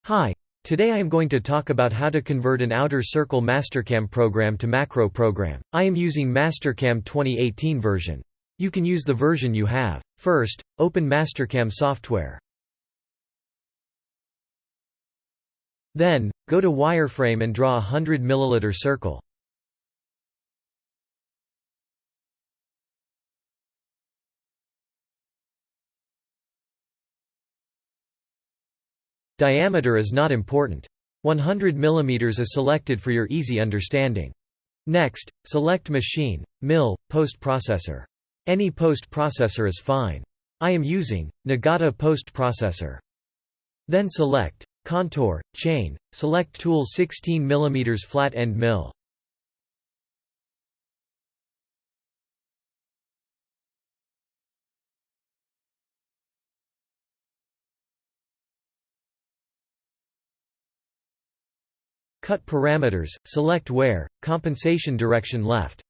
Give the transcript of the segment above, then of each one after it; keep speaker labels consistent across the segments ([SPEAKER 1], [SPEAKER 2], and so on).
[SPEAKER 1] Hi. Today I am going to talk about how to convert an outer circle Mastercam program to macro program. I am using Mastercam 2018 version. You can use the version you have. First, open Mastercam software. Then, go to wireframe and draw a 100 ml circle. Diameter is not important. 100 mm is selected for your easy understanding. Next, select Machine, Mill, Post-Processor. Any post-processor is fine. I am using Nagata post-processor. Then select Contour, Chain, select Tool 16 mm Flat End Mill. Cut parameters, select Where, compensation direction left.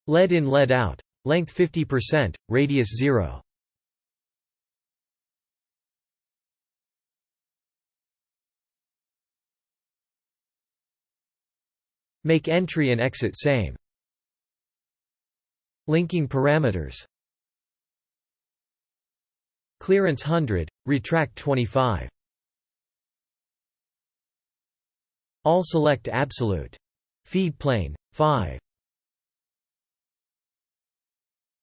[SPEAKER 1] Lead in lead out. Length 50%, radius 0. Make entry and exit same. Linking parameters. Clearance 100, retract 25. All select absolute. Feed plane, 5.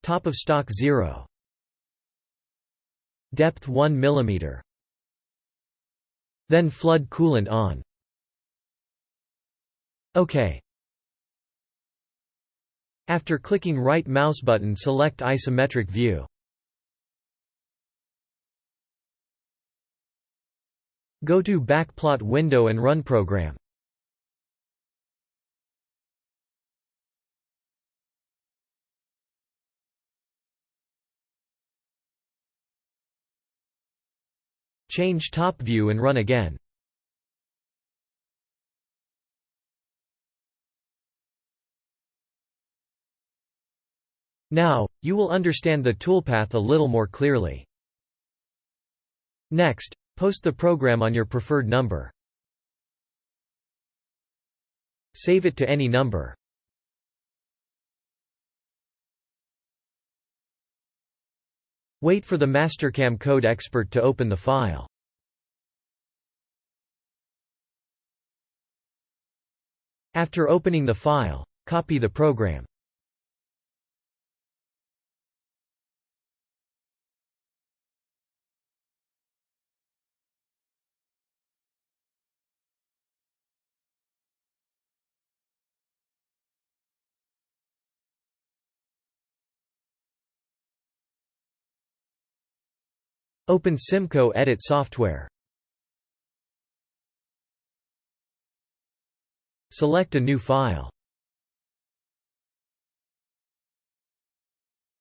[SPEAKER 1] Top of stock 0. Depth 1 mm. Then flood coolant on. OK. After clicking right mouse button, select isometric view. Go to backplot window and run program. Change top view and run again. Now, you will understand the toolpath a little more clearly. Next, post the program on your preferred number. Save it to any number. Wait for the Mastercam code expert to open the file. After opening the file, copy the program. Open Simco Edit software. Select a new file.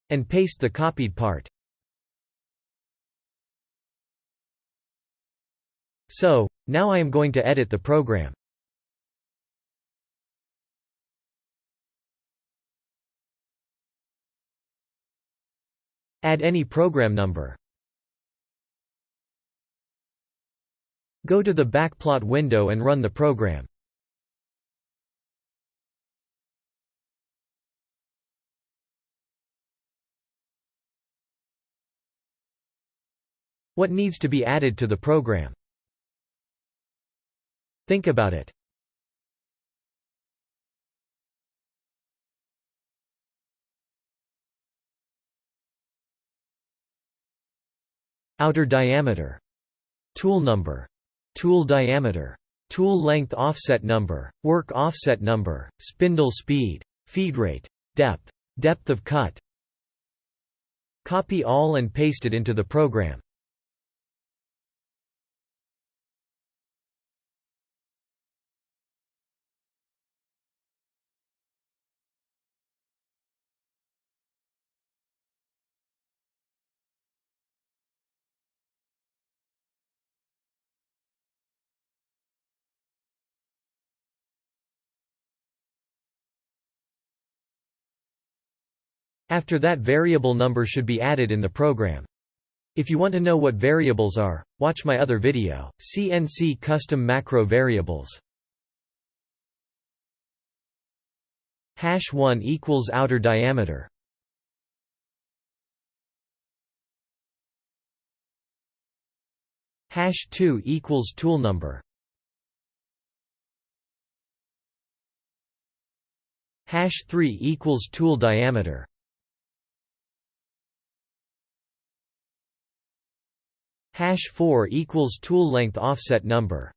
[SPEAKER 1] And paste the copied part. So, now I am going to edit the program. Add any program number. Go to the backplot window and run the program. What needs to be added to the program? Think about it. Outer diameter. Tool number. Tool diameter. Tool length offset number, work offset number, spindle speed, feed rate, depth, depth of cut. Copy all and paste it into the program. After that, variable number should be added in the program. If you want to know what variables are, watch my other video, CNC Custom Macro Variables. #1 equals outer diameter. #2 equals tool number. #3 equals tool diameter. #4 equals tool length offset number.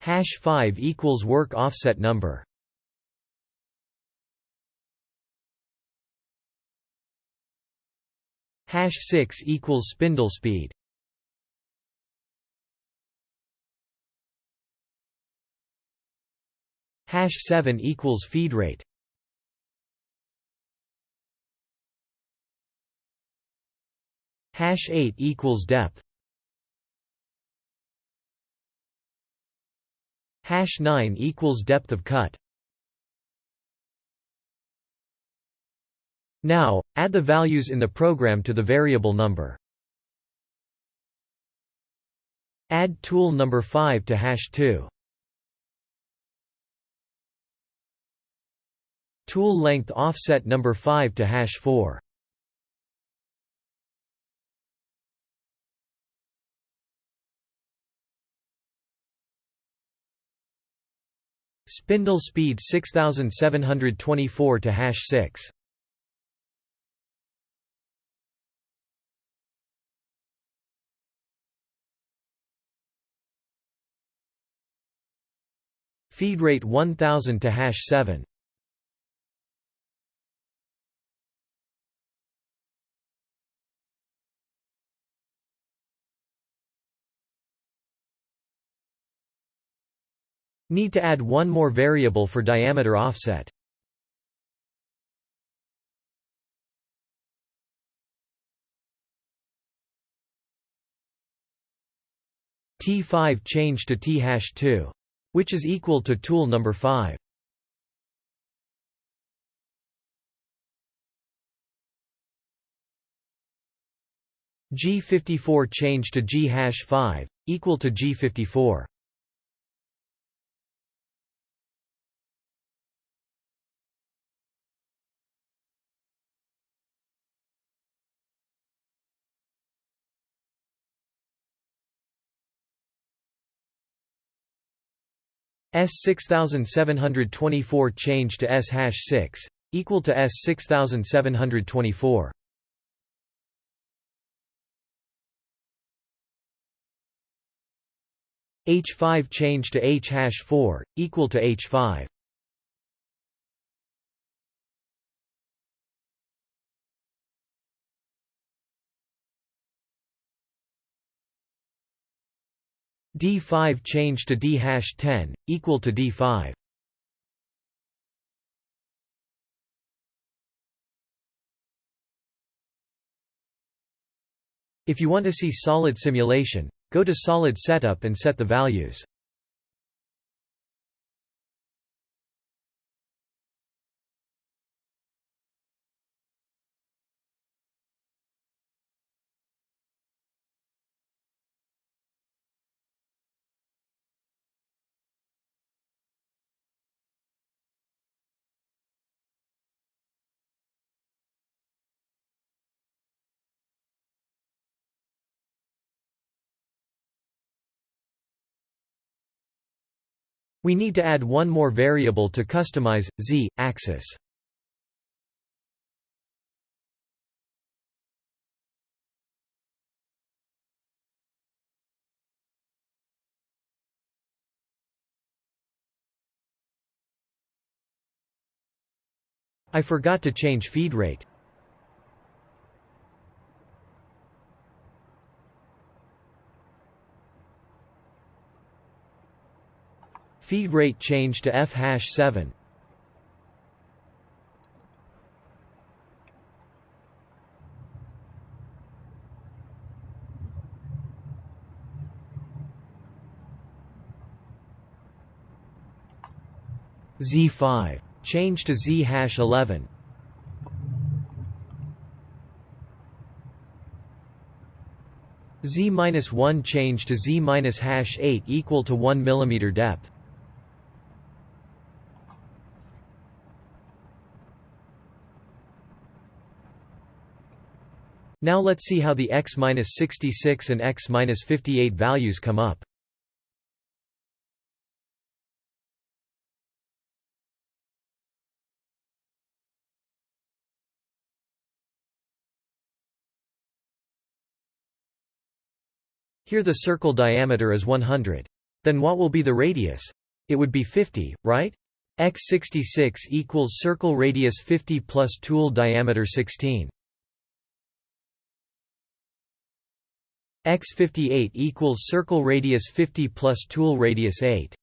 [SPEAKER 1] #5 equals work offset number. #6 equals spindle speed. #7 equals feed rate. #8 equals depth. #9 equals depth of cut. Now, add the values in the program to the variable number. Add tool number 5 to #2. Tool length offset number 5 to #4. Spindle speed 6724 to #6. Feed rate 1000 to #7. Need to add one more variable for diameter offset. T5 change to T#2, which is equal to tool number 5. G54 change to G#5, equal to G54. S6724 change to S#6, equal to S6724. H5 change to H#4, equal to H5. D5 change to D#10, equal to D5. If you want to see solid simulation, go to Solid Setup and set the values. We need to add one more variable to customize Z-axis. I forgot to change feed rate. Feed rate change to F#7. Z5. Change to Z-11. Z-1 change to Z-8 equal to 1 mm depth. Now let's see how the x-66 and x-58 values come up. Here the circle diameter is 100. Then what will be the radius? It would be 50, right? x66 equals circle radius 50 plus tool diameter 16. x58 equals circle radius 50 plus tool radius 8.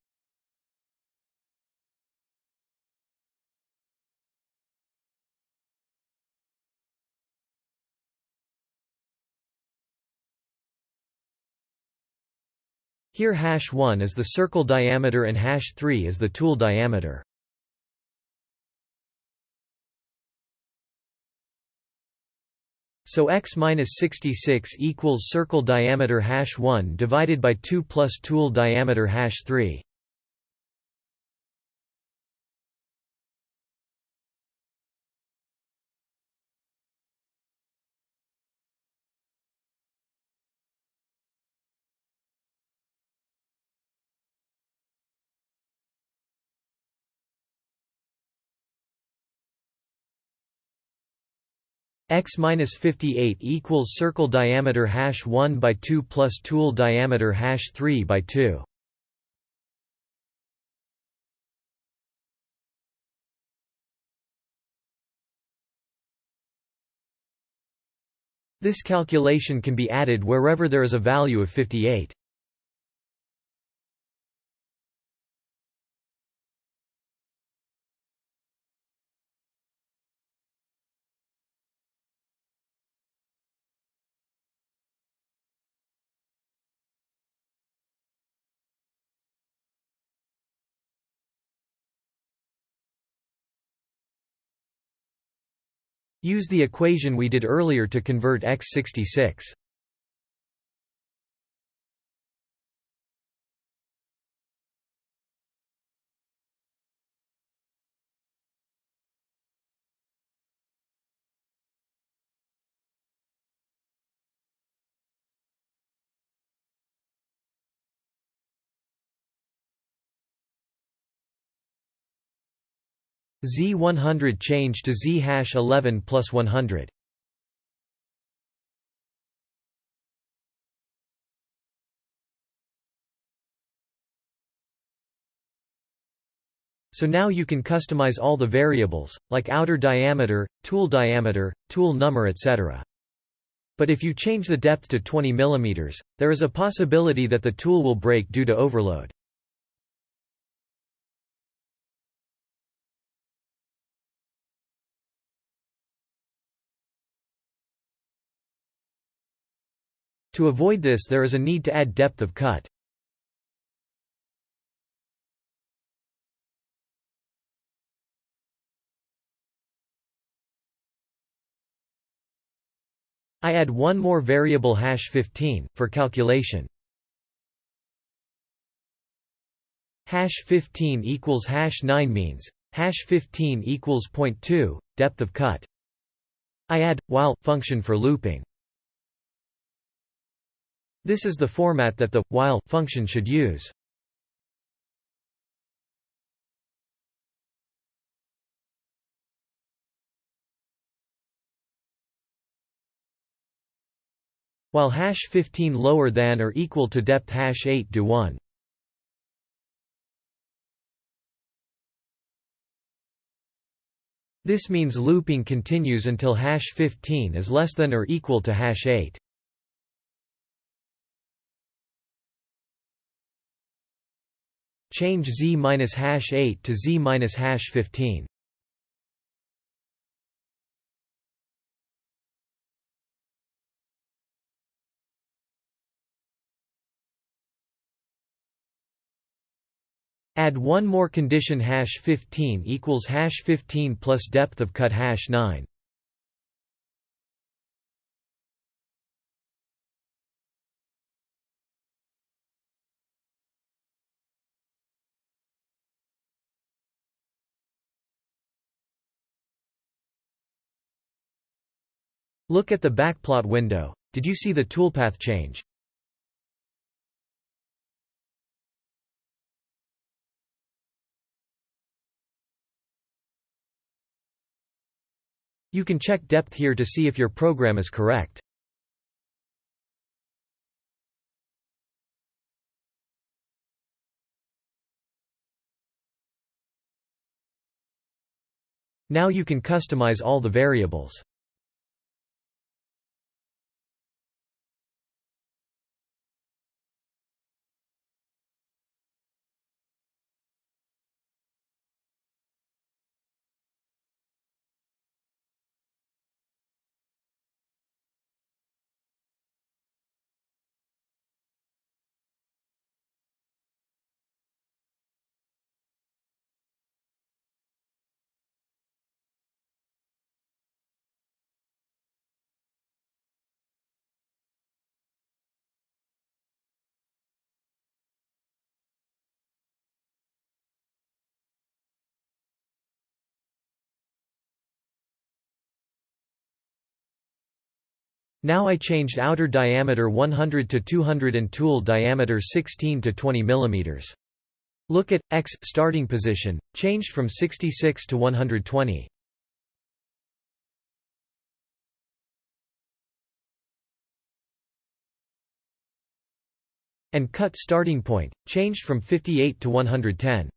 [SPEAKER 1] Here #1 is the circle diameter and #3 is the tool diameter. So x-66 equals circle diameter #1 divided by 2 plus tool diameter #3. x-58 equals circle diameter #1 by 2 plus tool diameter #3 by 2. This calculation can be added wherever there is a value of 58. Use the equation we did earlier to convert x66. Z100 change to Z-11 plus 100. So now you can customize all the variables, like outer diameter, tool number etc. But if you change the depth to 20 mm, there is a possibility that the tool will break due to overload. To avoid this, there is a need to add depth of cut. I add one more variable #15 for calculation. #15 equals #9 means #15 equals 0.2 depth of cut. I add while function for looping. This is the format that the while function should use. While #15 lower than or equal to depth #8 do 1. This means looping continues until #15 is less than or equal to #8. Change Z-8 to Z-15. Add one more condition #15 equals #15 plus depth of cut #9. Look at the backplot window. Did you see the toolpath change? You can check depth here to see if your program is correct. Now you can customize all the variables. Now I changed outer diameter 100 to 200 and tool diameter 16 to 20 mm. Look at X starting position, changed from 66 to 120. And cut starting point, changed from 58 to 110.